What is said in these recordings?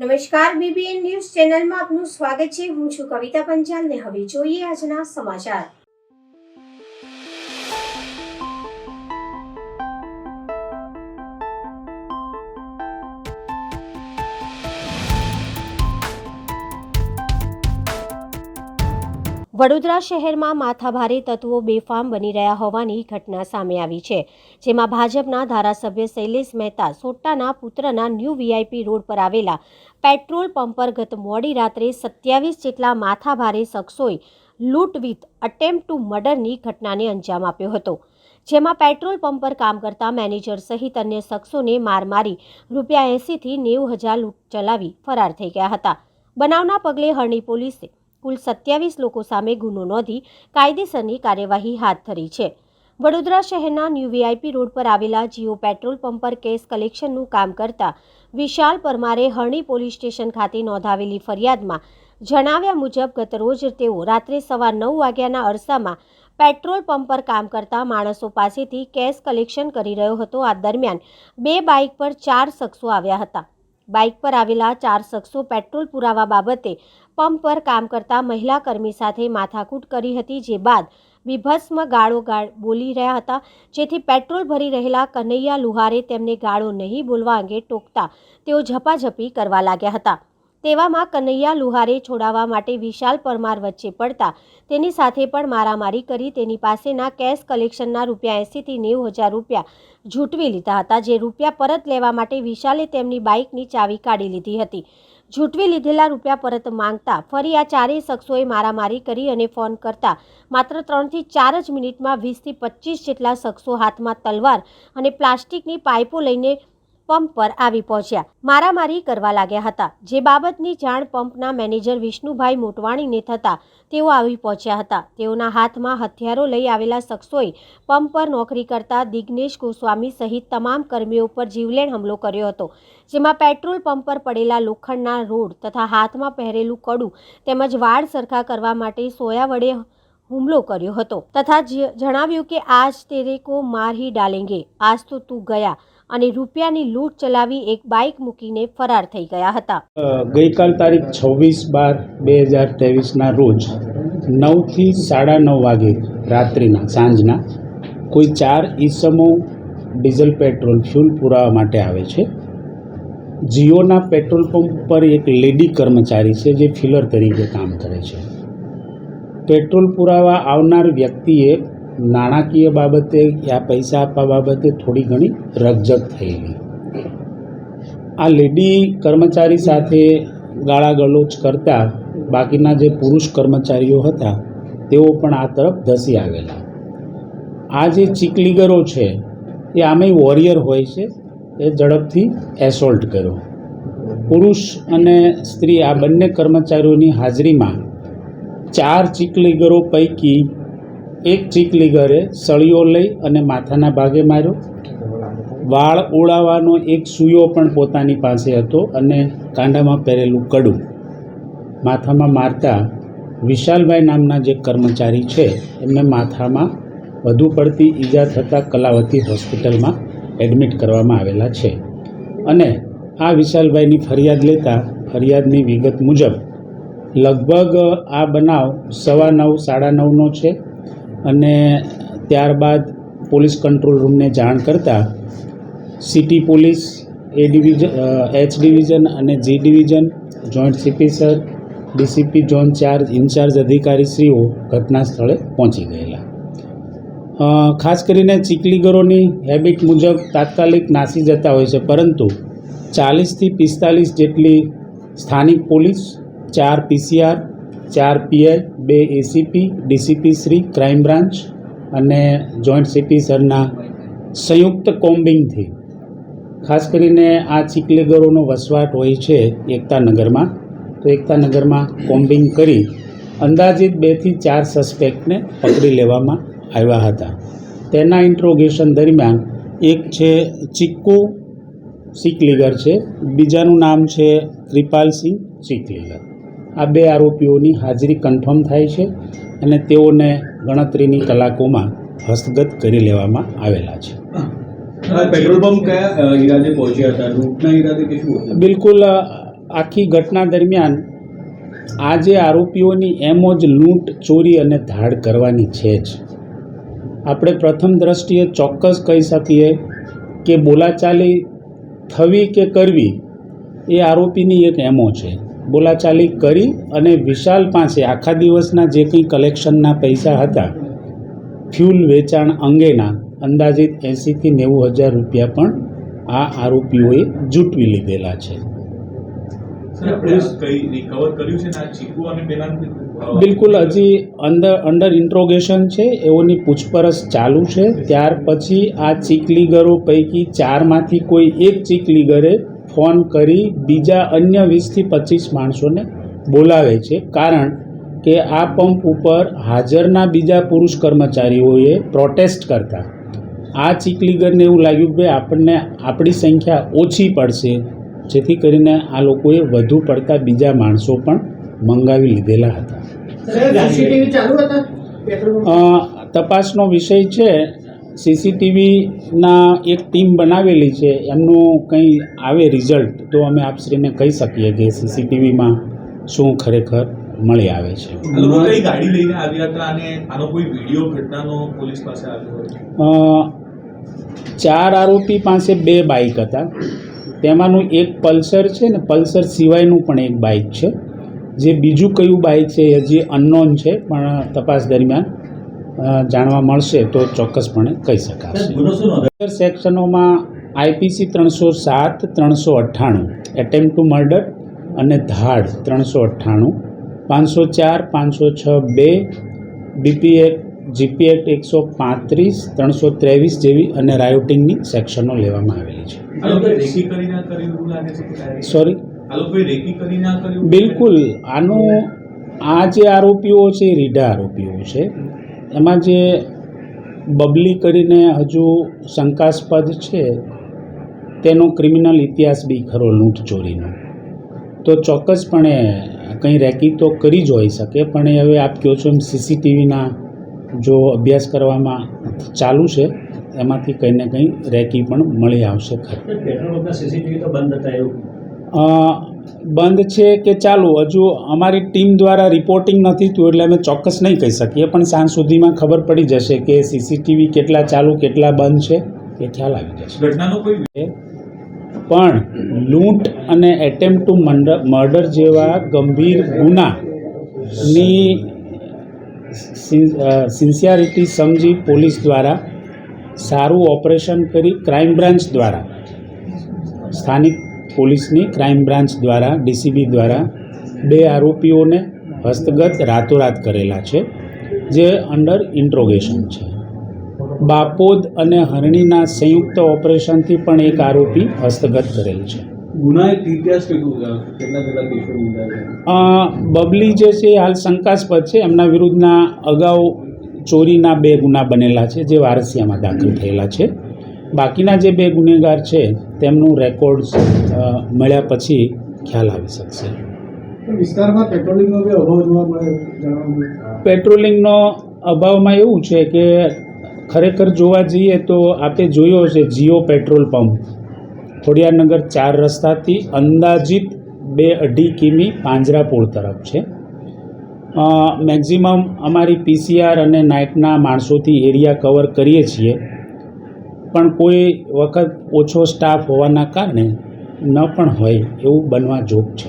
નમસ્કાર, BBN news ચેનલમાં આપનું સ્વાગત છે। હું છું કવિતા પંચાલ ને હવે જોઈએ આજના સમાચાર। વડોદરા શહેરમાં માથાભારે તત્વો બેફામ બની રહ્યા હોવાની ઘટના સામે આવી છે, જેમાં ભાજપના ધારાસભ્ય શૈલેષ મહેતા સોટ્ટાના પુત્રના ન્યૂ વીઆઈપી રોડ પર આવેલા પેટ્રોલ પંપ પર ગત મોડી રાત્રે 27 જેટલા માથાભારે શખ્સોએ લૂંટ વિથ અટેમ્પ્ટ ટુ મર્ડરની ઘટનાને અંજામ આપ્યો હતો, જેમાં પેટ્રોલ પંપ પર કામ કરતા મેનેજર સહિત અન્ય શખ્સોને માર મારી ₹80,000 થી 90,000 લૂંટ ચલાવી ફરાર થઈ ગયા હતા। બનાવના પગલે હરણી પોલીસે કુલ 27 લોકો સામે ગુનો નોંધી કાયદેસરની કાર્યવાહી હાથ ધરી છે। વડોદરા શહેરના ન્યૂ વીઆઈપી રોડ પર આવેલા જીઓ પેટ્રોલ પંપ પર કેશ કલેક્શનનું કામ કરતા વિશાલ પરમારે હરણી પોલીસ સ્ટેશન ખાતે નોંધાવેલી ફરિયાદમાં જણાવ્યા મુજબ ગતરોજ તેઓ રાત્રે 9:15 વાગ્યાના અરસામાં પેટ્રોલ પંપ પર કામ કરતા માણસો પાસેથી કેશ કલેક્શન કરી રહ્યો હતો। આ દરમિયાન 2 બાઇક પર 4 શખ્સો આવ્યા હતા। બાઇક પર આવેલા 4 શખ્સો પેટ્રોલ પુરાવા બાબતે પંપ પર કામ કરતા મહિલા કર્મી સાથે માથાકૂટ કરી હતી, જે બાદ વિભત્સ ગાળો બોલી રહ્યા હતા, જેથી પેટ્રોલ ભરી રહેલા કનૈયા લુહારે તેમને ગાળો નહીં બોલવા અંગે ટોકતા તેઓ ઝપાઝપી કરવા લાગ્યા હતા। તેવામાં કનૈયા લુહારે છોડાવવા માટે વિશાલ પરમાર વચ્ચે પડતા તેની સાથે પણ મારામારી કરી તેની પાસેના કેશ કલેક્શનના ₹80,000 થી 90,000 ઝૂંટવી લીધા હતા, જે રૂપિયા પરત લેવા માટે વિશાલે તેમની બાઇકની ચાવી કાઢી લીધી હતી। ઝૂંટવી લીધેલા રૂપિયા પરત માંગતા ફરી આ 4 શખ્સોએ મારામારી કરી અને ફોન કરતા માત્ર 3 થી 4 જ મિનિટમાં 20 થી 25 જેટલા શખ્સો હાથમાં તલવાર અને પ્લાસ્ટિકની પાઇપો લઈને પંપ પર આવી પહોંચ્યા, મારામારી કરવા લાગ્યા હતા, જે બાબતની જાણ પંપના મેનેજર વિષ્ણુભાઈ મોટવાણીને થતાં તેઓ આવી પહોંચ્યા હતા। તેઓના હાથમાં હથિયારો લઈ આવેલા શખ્સોએ પંપ પર નોકરી કરતા દિગ્નેશ ગોસ્વામી સહિત તમામ કર્મીઓ પર જીવલેણ હુમલો કર્યો હતો, જેમાં પેટ્રોલ પંપ પર પડેલા લોખંડના રોડ તથા હાથમાં પહેરેલું કડું તેમજ વાળ સરખા કરવા માટે સોયા વડે હુમલો કર્યો હતો તથા જણાવ્યું કે આજ તેરે કો માર હી ડાલેંગે, આજ તો તું ગયા અને રૂપિયાની લૂંટ ચલાવી એક બાઇક મૂકીને ફરાર થઈ ગયા હતા। ગઈકાલ તારીખ 26/12/2023 ના રોજ 9 થી 9:30 વાગે રાત્રિના સાંજના કોઈ 4 ઈસમો ડીઝલ પેટ્રોલ ફ્યુલ પુરાવા માટે આવે છે। જીઓના પેટ્રોલ પંપ પર એક લેડી કર્મચારી છે જે ફિલર તરીકે કામ કરે છે। પેટ્રોલ પુરાવા આવનાર વ્યક્તિએ નાણાકીય બાબતે યા પૈસા આપવા બાબતે થોડી ઘણી રકઝક થયેલી। આ લેડી કર્મચારી સાથે ગાળાગલોચ કરતા બાકીના જે પુરુષ કર્મચારીઓ હતા તેઓ પણ આ તરફ ધસી આવેલા। આ જે ચીકલીગરો છે એ આમે વોરિયર હોય છે, એ ઝડપથી એસોલ્ટ કર્યો। પુરુષ અને સ્ત્રી આ બંને કર્મચારીઓની હાજરીમાં 4 ચીકલીગરો પૈકી એક ચીકલીગરે સળીઓ લઈ અને માથાના ભાગે માર્યો। વાળ ઓળાવવાનો એક સૂયો પણ પોતાની પાસે હતો અને કાંડામાં પહેરેલું કડું માથામાં મારતા વિશાલભાઈ નામના જે કર્મચારી છે એમને માથામાં વધુ પડતી ઈજા થતાં કલાવતી હોસ્પિટલમાં એડમિટ કરવામાં આવેલા છે અને આ વિશાલભાઈની ફરિયાદ લેતા ફરિયાદની વિગત મુજબ લગભગ આ બનાવ 9:15 9:30નો છે અને ત્યારબાદ પોલીસ કંટ્રોલ રૂમને જાણ કરતાં city police, A division, H division અને G division, joint CP sir, DCP zone 4 incharge અધિકારીશ્રીઓ ઘટના સ્થળે પહોંચી ગયેલા। ખાસ કરીને ચીકલીગરોની હેબિટ મુજબ તાત્કાલિક નાસી જતા હોય છે, પરંતુ 40 થી 45 જેટલી સ્થાનિક police, 4 PCR, 4 PI, 2 ACP, DCP Shri, crime branch અને જોઈન્ટ સીપી સરના સંયુક્ત કોમ્બિંગથી ખાસ કરીને આ ચીકલીગરોનો વસવાટ હોય છે એકતાનગરમાં, તો એકતાનગરમાં કોમ્બિંગ કરી અંદાજિત 2 થી 4 સસ્પેક્ટને પકડી લેવામાં આવ્યા હતા। તેના ઇન્ટ્રોગેશન દરમિયાન એક છે ચિક્કુ ચીકલીગર છે, બીજાનું નામ છે કૃપાલસિંહ ચીકલીગર। આ 2 આરોપીઓની હાજરી કન્ફર્મ થાય છે અને તેઓને ગણતરીની કલાકોમાં હસ્તગત કરી લેવામાં આવેલા છે। પેટ્રોલ પંપ કયા ઈરાદે પહોંચ્યા હતા? લૂંટના ઈરાદે કે શું? બિલકુલ આખી ઘટના દરમિયાન આ જે આરોપીઓની એમો જ લૂંટ, ચોરી અને ધાડ કરવાની છે જ. આપણે પ્રથમ દ્રષ્ટિએ ચોક્કસ કહી શકીએ કે બોલાચાલી થવી કે કરવી એ આરોપીની એક એમો છે. બોલાચાલી કરી અને વિશાલ પાસે આખા દિવસના જે કંઈ કલેક્શનના પૈસા હતા ફ્યુલ વેચાણ અંગેના અંદાજિત 80,000 થી 90,000 રૂપિયા પણ આ આરોપીઓએ જૂટવી લીધેલા છે. બિલકુલ, હજી અંડર ઇન્ટ્રોગેશન છે, એઓની પૂછપરછ ચાલુ છે. ત્યાર પછી આ ચીકલીગરો પૈકી 4માંથી કોઈ એક ચીકલીગરે ફોન કરી બીજા અન્ય 20 થી 25 માણસોને બોલાવે છે, કારણ કે આ પંપ ઉપર હાજરના બીજા પુરુષ કર્મચારીઓએ પ્રોટેસ્ટ કરતા આ ચીકલીગરને એવું લાગ્યું કે આપણને આપણી સંખ્યા ઓછી પડશે, જેથી કરીને આ લોકોએ વધુ પડતા બીજા માણસો પણ મંગાવી લીધેલા હતા. તપાસનો વિષય છે. સીસીટીવીના એક ટીમ બનાવેલી છે. એમનું કંઈ આવે રિઝલ્ટ તો અમે આપશ્રીને કહી શકીએ કે સીસીટીવીમાં શું ખરેખર મળી આવે છે. ગાડી લઈને આવ્યા હતા અને આનો કોઈ વિડીયો ઘટનાનો પોલીસ પાસે આવ્યો? 4 આરોપી પાસે 2 બાઇક હતા. તેમાંનું એક પલ્સર છે ને પલ્સર સિવાયનું પણ એક બાઇક છે. જે બીજું કયું બાઇક છે એ હજી અનનોન છે, પણ તપાસ દરમિયાન જાણવા મળશે તો ચોક્કસપણે કહી શકાશે. સેક્શનોમાં આઈપીસી 307, 398 એટેમ્પ્ટ ટુ મર્ડર અને ધાડ 398, 504, 506(2), બીપી એક્ટ, જીપી એક્ટ 135, 323 જેવી અને રાયોટિંગની સેક્શનો લેવામાં આવેલી છે. સોરી, બિલકુલ. આ જે આરોપીઓ છે એ રીઢા આરોપીઓ છે. એમાં જે બબલી કરીને હજુ શંકાસ્પદ છે તેનો ક્રિમિનલ ઇતિહાસ બી ખરો લૂંટ ચોરીનો, તો ચોક્કસપણે કંઈ રેકી તો કરી જ હોઈ શકે. પણ એ હવે આપ કહો છો એમ સીસીટીવીના જો અભ્યાસ કરવામાં ચાલુ છે એમાંથી કંઈ ને કંઈ રેકી પણ મળી આવશે ખરી. સીસીટીવી તો બંધ હતા એવું બંધ છે કે ચાલુ, હજુ અમારી ટીમ દ્વારા રિપોર્ટિંગ નથી થયું એટલે અમે ચોક્કસ નહીં કહી શકીએ, પણ સાંજ સુધીમાં ખબર પડી જશે કે સીસીટીવી કેટલા ચાલુ કેટલા બંધ છે એ ખ્યાલ આવી જશે. પણ લૂંટ અને એટેમ્પ્ટ ટુ મર્ડર જેવા ગંભીર ગુનાની સિન્સિયરિટી સમજી પોલીસ દ્વારા સારું ઓપરેશન કરી ક્રાઇમ બ્રાન્ચ દ્વારા, સ્થાનિક પોલીસની ક્રાઇમ બ્રાન્ચ દ્વારા, ડીસીબી દ્વારા 2 આરોપીઓને હસ્તગત રાતોરાત કરેલા છે, જે અંડર ઇન્ટ્રોગેશન છે. બાપોદ અને હરણીના સંયુક્ત ઓપરેશનથી પણ એક આરોપી હસ્તગત કરેલ છે. બબલી જે છે હાલ શંકાસ્પદ છે. એમના વિરુદ્ધના અગાઉ ચોરીના 2 ગુના બનેલા છે, જે વારસિયામાં દાખલ થયેલા છે. બાકીના જે 2 ગુનેગાર છે તેમનું રેકોર્ડ મળ્યા પછી ખ્યાલ આવી શકશે. વિસ્તારમાં પેટ્રોલિંગનો બી અભાવ જોવા મળે. પેટ્રોલિંગનો અભાવમાં એવું છે કે ખરેખર જોવા જઈએ તો આપણે જોયો છે જીઓ પેટ્રોલ પંપ ખોડિયારનગર 4 રસ્તાથી અંદાજિત 2-2.5 કિમી પાંજરાપોળ તરફ છે. મેક્ઝિમમ અમારી પીસીઆર અને નાઇટના માણસોથી એરિયા કવર કરીએ છીએ, પણ કોઈ વખત ઓછો સ્ટાફ હોવાના કારણે ન પણ હોય એવું બનવા જોગ છે.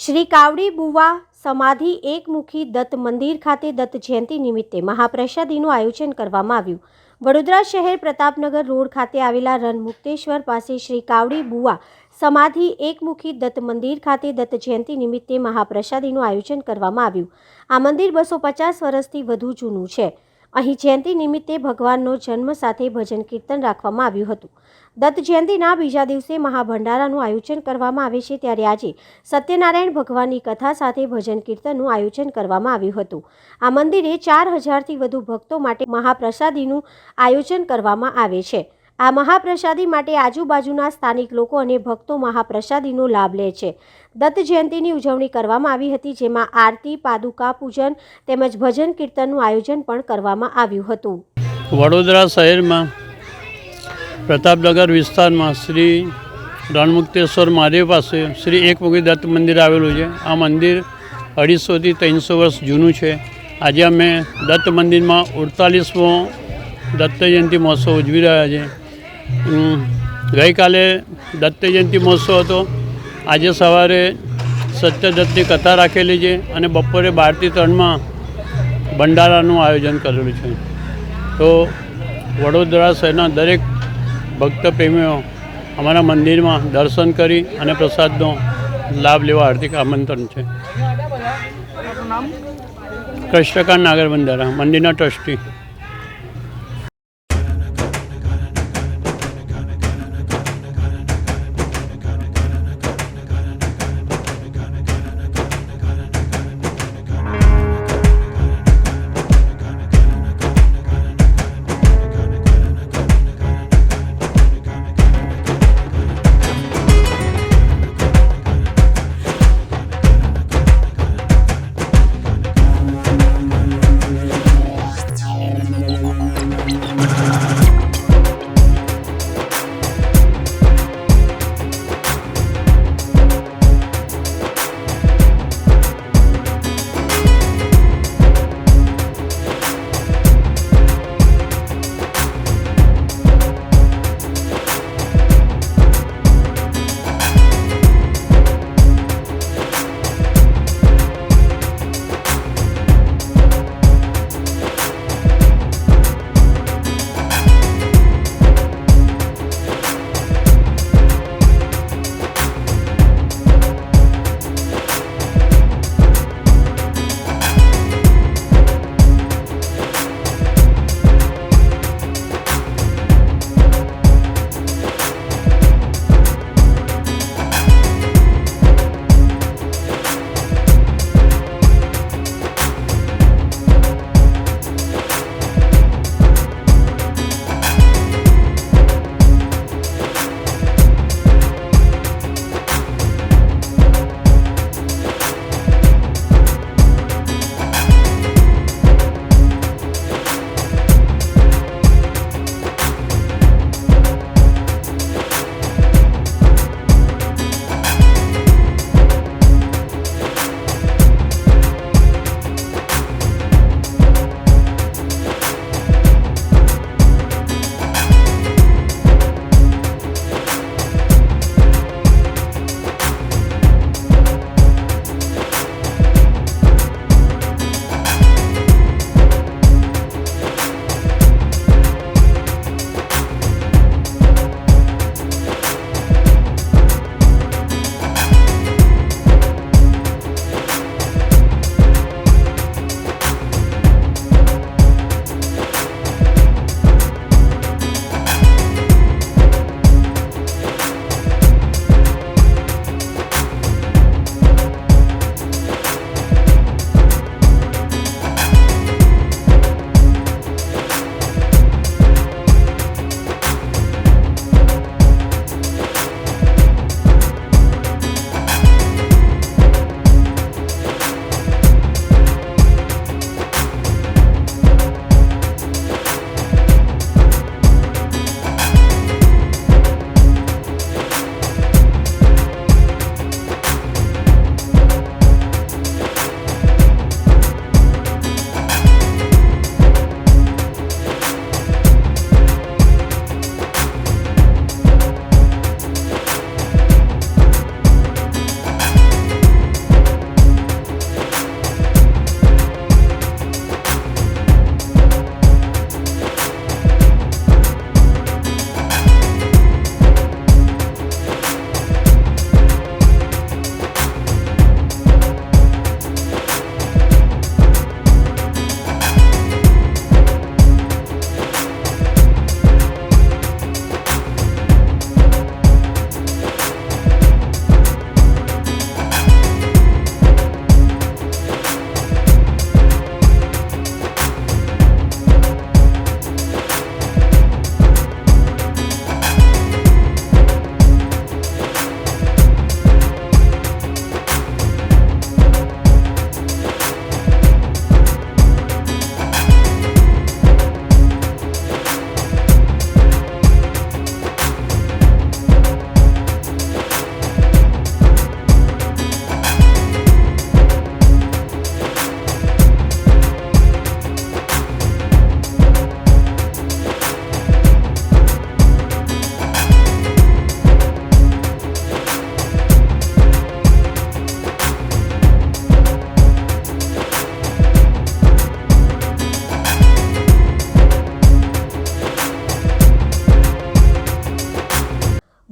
શ્રી કાવડી બુવા સમાધિ એકમુખી દત્ત મંદિર ખાતે દત્ત જયંતિ નિમિત્તે મહાપ્રસાદીનું આયોજન કરવામાં આવ્યું. વડોદરા શહેર પ્રતાપનગર રોડ ખાતે આવેલા રણમુક્તેશ્વર પાસે શ્રી કાવડી બુવા સમાધિ એકમુખી દત્ત મંદિર ખાતે દત્ત જયંતિ નિમિત્તે મહાપ્રસાદીનું આયોજન કરવામાં આવ્યું. આ મંદિર 250 વર્ષથી વધુ જૂનું છે. અહીં જયંતિ નિમિત્તે ભગવાનનો જન્મ સાથે ભજન કીર્તન રાખવામાં આવ્યું હતું. દત્ત જયંતિના બીજા દિવસે મહાભંડારાનું આયોજન કરવામાં આવે છે, ત્યારે આજે સત્યનારાયણ ભગવાનની કથા સાથે ભજન કીર્તનનું આયોજન કરવામાં આવ્યું હતું. આ મંદિરે 4000થી વધુ ભક્તો માટે મહાપ્રસાદીનું આયોજન કરવામાં આવે છે. આ મહાપ્રસાદી માટે આજુબાજુના સ્થાનિક લોકો અને ભક્તો મહાપ્રસાદીનો લાભ લે છે. દત્ત જયંતિની ઉજવણી કરવામાં આવી હતી, જેમાં આરતી, પાદુકા પૂજન તેમજ ભજન કીર્તનનું આયોજન પણ કરવામાં આવ્યું હતું. વડોદરા શહેરમાં પ્રતાપનગર વિસ્તારમાં શ્રી રણમુક્તેશ્વર મહાદેવ પાસે શ્રી એકમુખી દત્ત મંદિર આવેલું છે. આ મંદિર 250 થી 300 વર્ષ જૂનું છે. આજે અમે દત્ત મંદિરમાં 48મો દત્ત જયંતિ મહોત્સવ ઉજવી રહ્યા છીએ. ગઈકાલે દત્ત જયંતિ મહોત્સવ હતો. આજે સવારે સત્યદત્તની કથા રાખેલી છે અને બપોરે 12 થી 3 ભંડારાનું આયોજન કરેલું છે. તો વડોદરા શહેરના દરેક ભક્ત પ્રેમીઓ અમારા મંદિરમાં દર્શન કરી અને પ્રસાદનો લાભ લેવા હાર્દિક આમંત્રણ છે. કૃષ્ણકાંત નાગર બંધારા, મંદિરના ટ્રસ્ટી.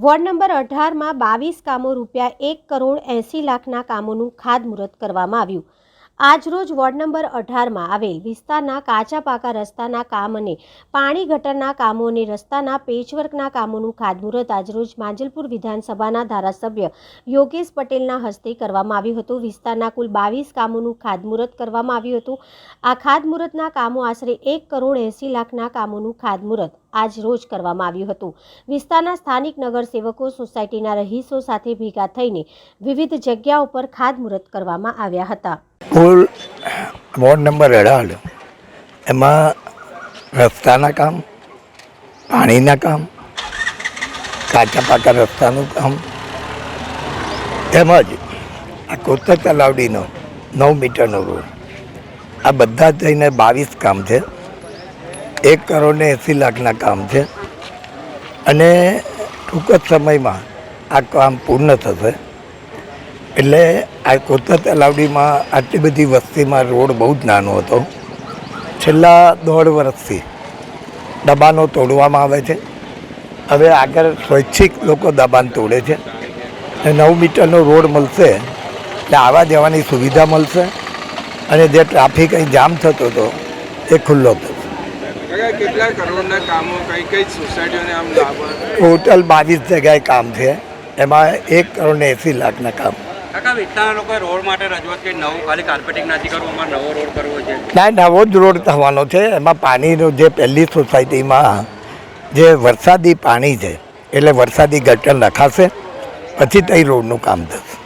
વોર્ડ નંબર 18માં 22 કામો રૂપિયા 1,80,00,000ના કામોનું ખાતમુહૂર્ત કરવામાં આવ્યું. આજરોજ વોર્ડ નંબર 18માં આવેલ વિસ્તારના કાચા પાકા રસ્તાના કામ અને પાણી ગટરના કામો અને રસ્તાના પેચવર્કના કામોનું ખાતમુહૂર્ત આજરોજ માંજલપુર વિધાનસભાના ધારાસભ્ય યોગેશ પટેલના હસ્તે કરવામાં આવ્યું હતું. વિસ્તારના કુલ 22 કામોનું ખાતમુહૂર્ત કરવામાં આવ્યું હતું. આ ખાતમુહૂર્તના કામો આશરે 1,80,00,000ના કામોનું ખાતમુહૂર્ત આજ રોજ કરવામાં આવ્યું હતું. વિસ્તારના સ્થાનિક નગરસેવકો સોસાયટીના રહીશો સાથે ભેગા થઈને વિવિધ જગ્યાઓ પર ખાતમુહૂર્ત કરવામાં આવ્યા હતા. કુલ વોર્ડ નંબર 18 એમાં રસ્તાના કામ, પાણીના કામ, કાચા પાકા રસ્તાનું કામ તેમજ આ કોતર તલાવડીનો 9 મીટરનો રોડ, આ બધા થઈને 22 કામ છે. 1,80,00,000ના કામ છે અને ટૂંક જ સમયમાં આ કામ પૂર્ણ થશે. એટલે આ કોતર તલાવડીમાં આટલી બધી વસ્તીમાં રોડ બહુ જ નાનો હતો. છેલ્લા 1.5 વર્ષથી દબાણો તોડવામાં આવે છે. હવે આગળ સ્વૈચ્છિક લોકો દબાણ તોડે છે. 9 મીટરનો રોડ મળશે એટલે આવવા જવાની સુવિધા મળશે અને જે ટ્રાફિક અહીં જામ થતો હતો એ ખુલ્લો થશે. કેટલા કરોડના કામો કઈ સોસાયટીઓને આમ લાભ? ટોટલ 22 જગ્યાએ કામ છે, એમાં 1,80,00,000ના કામ. કાકા વિસ્તારના લોકોએ રોડ માટે રજૂઆત કરી, નવું ખાલી કાર્પેટિંગ નથી કરવું, અમારે નવો રોડ કરવો છે. ના, નવો જ રોડ થવાનો છે. એમાં પાણીનો જે પહેલી સોસાયટીમાં જે વરસાદી પાણી છે એટલે વરસાદી ગટર નખાશે, પછી તઈ રોડનું કામ થશે.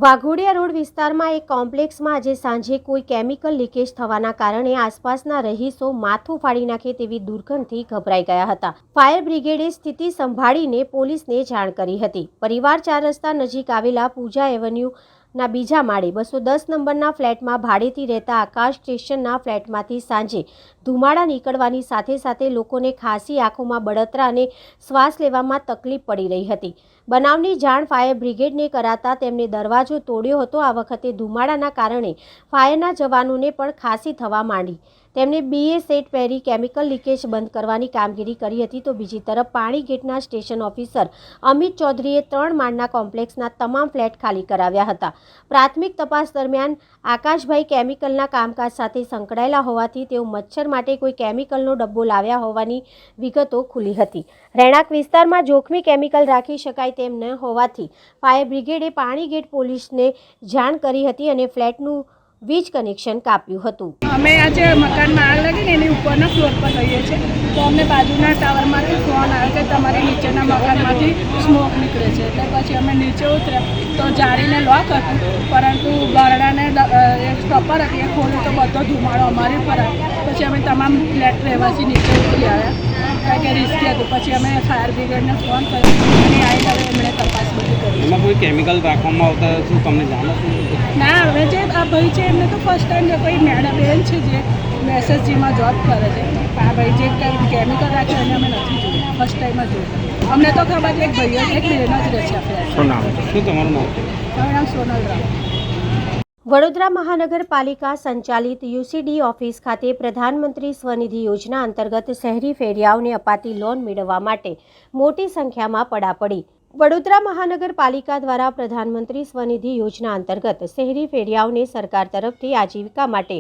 વાઘોડિયા રોડ વિસ્તારમાં એક કોમ્પ્લેક્સમાં આજે સાંજે કોઈ કેમિકલ લીકેજ થવાના કારણે આસપાસના રહીશો માથું ફાડી નાખે તેવી દુર્ગંધથી ગભરાઈ ગયા હતા. ફાયર બ્રિગેડે સ્થિતિ સંભાળીને પોલીસને જાણ કરી હતી. પરિવાર 4 રસ્તા નજીક આવેલા પૂજા એવન્યુના બીજા માળે 210 નંબરના ફ્લેટમાં ભાડેથી રહેતા આકાશ સ્ટેશનના ફ્લેટમાંથી સાંજે ધુમાડા નીકળવાની સાથે સાથે લોકોને ખાંસી, આંખોમાં બળતરા અને શ્વાસ લેવામાં તકલીફ પડી રહી હતી. બનાવની જાણ ફાયર બ્રિગેડને કરાતા તેમને દરવાજો તોડ્યો હતો. આ વખતે ધુમાડાના કારણે ફાયરના જવાનોને પણ ખાંસી થવા માંડી. તેમણે BA સેટ પહેરી કેમિકલ લીકેજ બંધ કરવાની કામગીરી કરી હતી. તો બીજી તરફ પાણી ગેટના સ્ટેશન ઓફિસર અમિત ચૌધરીએ 3 માળના કોમ્પ્લેક્સના તમામ ફ્લેટ ખાલી કરાવ્યા હતા. પ્રાથમિક તપાસ દરમિયાન આકાશભાઈ કેમિકલના કામકાજ સાથે સંકળાયેલા હોવાથી તેઓ મચ્છર માટે કોઈ કેમિકલનો ડબ્બો લાવ્યા હોવાની વિગતો ખુલી હતી. રહેણાંક વિસ્તારમાં જોખમી કેમિકલ રાખી શકાય તેમ ન હોવાથી ફાયર બ્રિગેડે પાણી ગેટ પોલીસને જાણ કરી હતી અને ફ્લેટનું વીજ કનેક્શન કાપ્યું હતું. અમે આજે મકાનમાં આગ લાગીને એની ઉપરના ફ્લોર પર રહીએ છીએ, તો અમને બાજુના ટાવરમાંથી ફોન આવ્યો કે તમારી નીચેના મકાનમાંથી સ્મોક નીકળે છે. એટલે પછી અમે નીચે ઉતર્યા તો જાળીને લોક હતું, પરંતુ બારણાને સ્ટોપર હતી એ ખોલ્યું તો બધો ધુમાડો અમારી પર આવ્યો. પછી અમે તમામ ફ્લેટ રહેવાસી નીચે ઉતરી આવ્યા, કારણ કે રિસ્કી હતું. પછી અમે ફાયર બ્રિગેડને ફોન કર્યો અને આવી હવે એમણે તપાસ બધી કરી. કોઈ કેમિકલ રાખવામાં આવતા શું તમને જાણ હતી? ના, હવે જે આ ભાઈ છે એમને તો ફર્સ્ટ ટાઈમ જે કોઈ મેડમ બેન છે જે મેસેજજીમાં જોબ કરે છે, આ ભાઈ જે કંઈ કેમિકલ રાખે એને અમે નથી જોયું, ફર્સ્ટ ટાઈમ જ જોયું. અમને તો ખબર છે એક ભાઈઓ એક બેન જ રહે છે આપણે. શું નામ? શું તમારું નામ? મારું નામ સોનલ રાવ. વડોદરા મહાનગરપાલિકા સંચાલિત યુસીડી ઓફિસ ખાતે પ્રધાનમંત્રી સ્વનિધિ યોજના અંતર્ગત શહેરી ફેરિયાઓને અપાતી લોન મેળવવા માટે મોટી સંખ્યામાં પડાપડી. વડોદરા મહાનગરપાલિકા દ્વારા પ્રધાનમંત્રી સ્વનિધિ યોજના અંતર્ગત શહેરી ફેરિયાઓને સરકાર તરફથી આજીવિકા માટે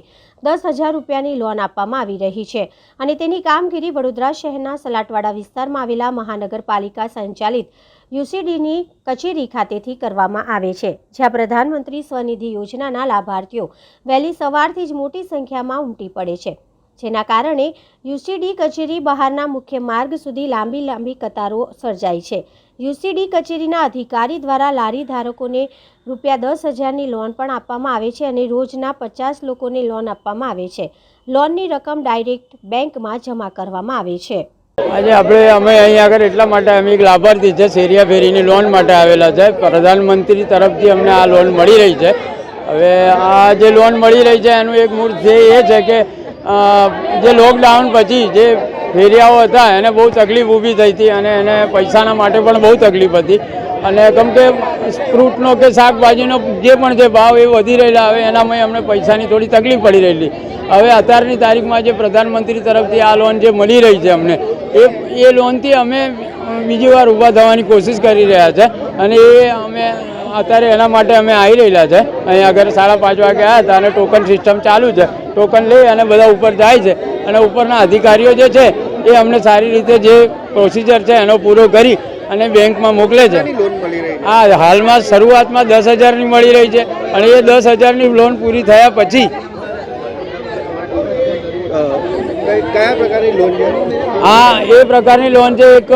10,000 રૂપિયાની લોન આપવામાં આવી રહી છે અને તેની કામગીરી વડોદરા શહેરના સલાટવાડા વિસ્તારમાં આવેલા મહાનગરપાલિકા સંચાલિત યુસીડીની કચેરી ખાતેથી કરવામાં આવે છે, જ્યાં પ્રધાનમંત્રી સ્વનિધિ યોજનાના લાભાર્થીઓ વહેલી સવારથી જ મોટી સંખ્યામાં ઉમટી પડે છે, જેના કારણે યુસીડી કચેરી બહારના મુખ્ય માર્ગ સુધી લાંબી કતારો સર્જાય છે. યુસીડી કચેરીના અધિકારી દ્વારા લારી ધારકોને ₹10,000ની લોન પણ આપવામાં આવે છે અને રોજના 50 લોકોને લોન આપવામાં આવે છે. લોનની રકમ ડાયરેક્ટ બેંકમાં જમા કરવામાં આવે છે. આજે અમે અહીં આગળ એટલા માટે અમે એક લાભાર્થી છે શેરિયા ફેરીની લોન માટે આવેલા છે. પ્રધાનમંત્રી તરફથી અમને આ લોન મળી રહી છે. હવે આ જે લોન મળી રહી છે એનું એક મૂળ ધ્યેય એ છે કે જે લોકડાઉન પછી જે ફેરિયાઓ હતા એને બહુ તકલીફ ઊભી થઈ હતી અને એને પૈસાના માટે પણ બહુ તકલીફ હતી અને કેમ કે ફ્રૂટનો કે શાકભાજીનો જે પણ જે ભાવ એ વધી રહેલા હવે એનામાં અમને પૈસાની થોડી તકલીફ પડી રહેલી. હવે અત્યારની તારીખમાં જે પ્રધાનમંત્રી તરફથી આ લોન જે મળી રહી છે અમને એ લોનથી અમે બીજી વાર ઊભા થવાની કોશિશ કરી રહ્યા છે અને એ અમે અત્યારે એના માટે અમે આવી રહેલા છે. અહીં આગળ 5:30 વાગે આવ્યા હતા અને ટોકન સિસ્ટમ ચાલુ છે. ટોકન લઈ અને બધા ઉપર જાય છે અને ઉપરના અધિકારીઓ જે છે એ અમને સારી રીતે જે પ્રોસિજર છે એનો પૂરો કરી અને બેંકમાં મોકલે છે. હા, હાલમાં શરૂઆતમાં 10,000ની મળી રહી છે અને એ 10,000ની લોન પૂરી થયા પછી કયા પ્રકારની લોન છે? હા, એ પ્રકારની લોન છે એક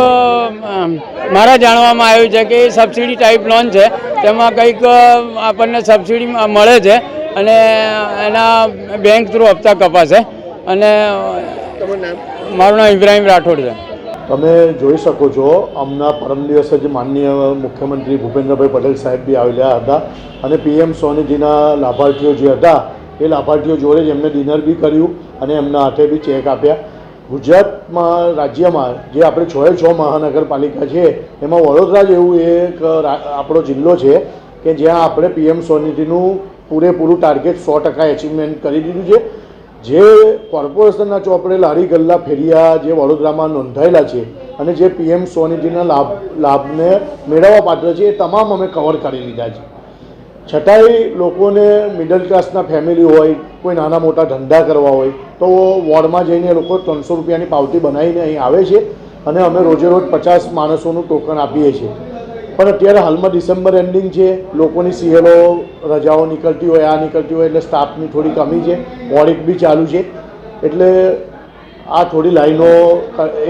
મારા જાણવામાં આવ્યું છે કે એ સબસિડી ટાઈપ લોન છે. તેમાં કંઈક આપણને સબસિડી મળે છે અને એના બેંક થ્રુ હપ્તા કપાશે. અને મારું નામ ઇબ્રાહિમ રાઠોડ છે. તમે જોઈ શકો છો હમણાં પરમ દિવસે જ માનનીય મુખ્યમંત્રી ભૂપેન્દ્રભાઈ પટેલ સાહેબ બી આવેલા હતા અને PM સ્વનિધિના લાભાર્થીઓ જે હતા એ લાભાર્થીઓ જોડે જ એમને ડિનર બી કર્યું અને એમના હાથે બી ચેક આપ્યા. ગુજરાતમાં રાજ્યમાં જે આપણે 6 મહાનગરપાલિકા છે એમાં વડોદરા જ એવું એક આપણો જિલ્લો છે કે જ્યાં આપણે PM સ્વનિધિનું પૂરેપૂરું ટાર્ગેટ 100% એચિવમેન્ટ કરી દીધું છે. જે કોર્પોરેશનના ચોપડે લારી ગલ્લા ફેરિયા જે વડોદરામાં નોંધાયેલા છે અને જે PM સ્વનિધિના લાભને મેળવવા પાત્ર છે એ તમામ અમે કવર કરી લીધા છે. છતાંય લોકોને મિડલ ક્લાસના ફેમિલી હોય, કોઈ નાના મોટા ધંધા કરવા હોય તો વોર્ડમાં જઈને લોકો 300 રૂપિયાની પાવતી બનાવીને અહીં આવે છે અને અમે રોજે રોજ 50 માણસોનું ટોકન આપીએ છીએ. પણ અત્યારે હાલમાં ડિસેમ્બર એન્ડિંગ છે, લોકોની CLO રજાઓ નીકળતી હોય, આ નીકળતી હોય એટલે સ્ટાફની થોડી કમી છે. ઓડિટ બી ચાલુ છે એટલે આ થોડી લાઈનો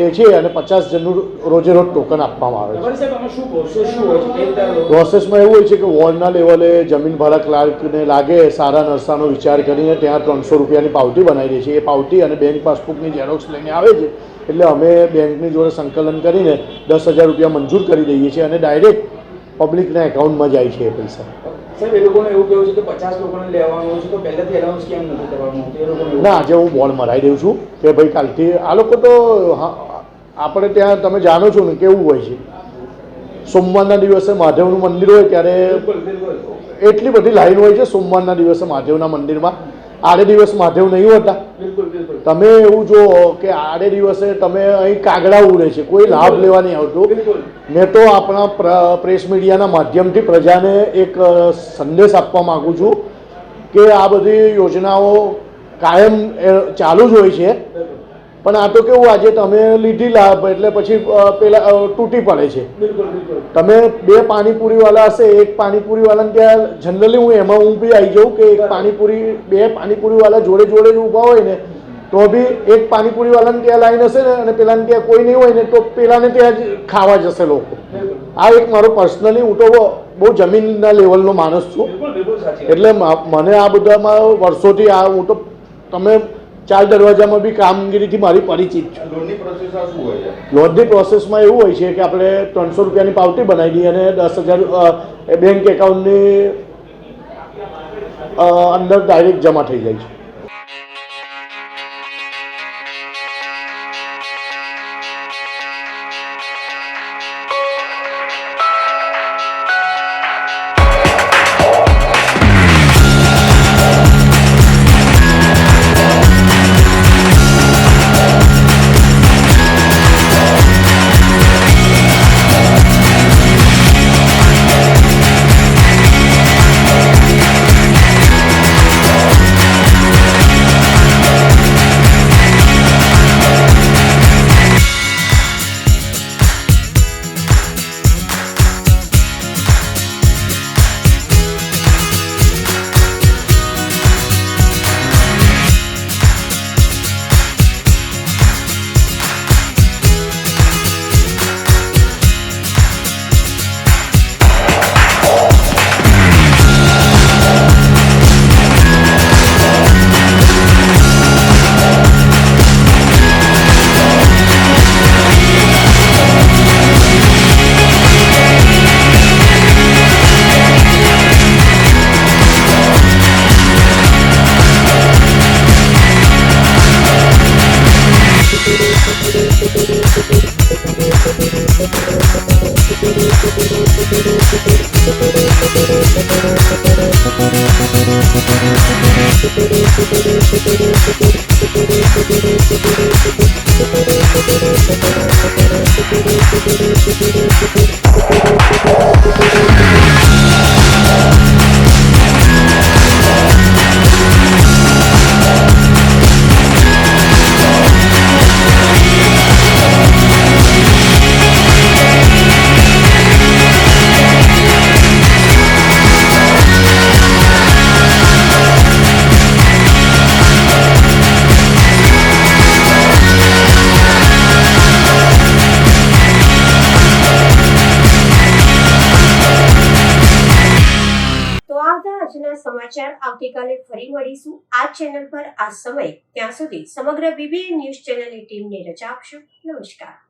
એ છે અને 50 જણનું રોજે રોજ ટોકન આપવામાં આવે છે. પ્રોસેસમાં એવું હોય છે કે વોર્ડના લેવલે જમીન ભાડા ક્લાર્કને લાગે સારા નરસાનો વિચાર કરીને ત્યાં 300 રૂપિયાની પાવતી બનાવી દે છે. એ પાવતી અને બેંક પાસબુકની ઝેરોક્સ લઈને આવે છે એટલે અમે બેંકની જોડે સંકલન કરીને 10,000 રૂપિયા મંજૂર કરી દઈએ છીએ અને ડાયરેક્ટ પબ્લિકના એકાઉન્ટમાં જાય છે એ પૈસા. સાહેબ, એ લોકોને એવું કહેવું છે કે 50 લોકોને લેવાનું છે તો પહેલાથી એનાઉન્સ કેમ નથી કરવાનું? ના, આજે હું બોર્ડ મરાઈ દઉં છું કે ભાઈ કાલથી આ લોકો તો આપણે ત્યાં તમે જાણો છો ને કેવું હોય છે, સોમવારના દિવસે મહાદેવનું મંદિર હોય ત્યારે એટલી બધી લાઈન હોય છે. સોમવારના દિવસે મહાદેવના મંદિરમાં આડે દિવસ મહાદેવ નહીં હોતા. તમે એવું જુઓ કે આડે દિવસે તમે અહીં કાગડા ઉડે છે, કોઈ લાભ લેવા નહીં આવતું. મેં તો આપણા પ્રેસ મીડિયાના માધ્યમથી પ્રજાને એક સંદેશ આપવા માગું છું કે આ બધી યોજનાઓ કાયમ ચાલુ જ હોય છે પણ આ તો કેવું આજે તમે લીધી લાભ એટલે પછી પેલા તૂટી પડે છે. તમે 2 પાણીપુરીવાળા હશે, એક પાણીપુરીવાળાને ત્યાં જનરલી હું બી આવી જાઉં કે એક પાણીપુરી 2 પાણીપુરીવાળા જોડે જ ઊભા હોય ને તો બી એક પાણીપુરીવાળાને ત્યાં લાઈન હશે ને અને પેલાને ત્યાં કોઈ નહીં હોય ને તો પેલાને ત્યાં જ ખાવા જશે લોકો. આ એક મારો પર્સનલી હું તો બહુ જમીનના લેવલનો માણસ છું એટલે મને આ બધામાં વર્ષોથી હું તો તમે 4 દરવાજામાં બી કામગીરીથી મારી પરિચિત છું. લોનની પ્રોસેસમાં એવું હોય છે કે આપણે 300 રૂપિયાની પાવતી બનાવી દઈએ અને 10,000 એ બેંક એકાઉન્ટની અંદર ડાયરેક્ટ જમા થઈ જાય છે. આજના સમાચાર આવતીકાલે ફરી મળીશું આ ચેનલ પર આ સમય. ત્યાં સુધી સમગ્ર BBN ન્યૂઝ ચેનલની ટીમને રજા આપશો. નમસ્કાર.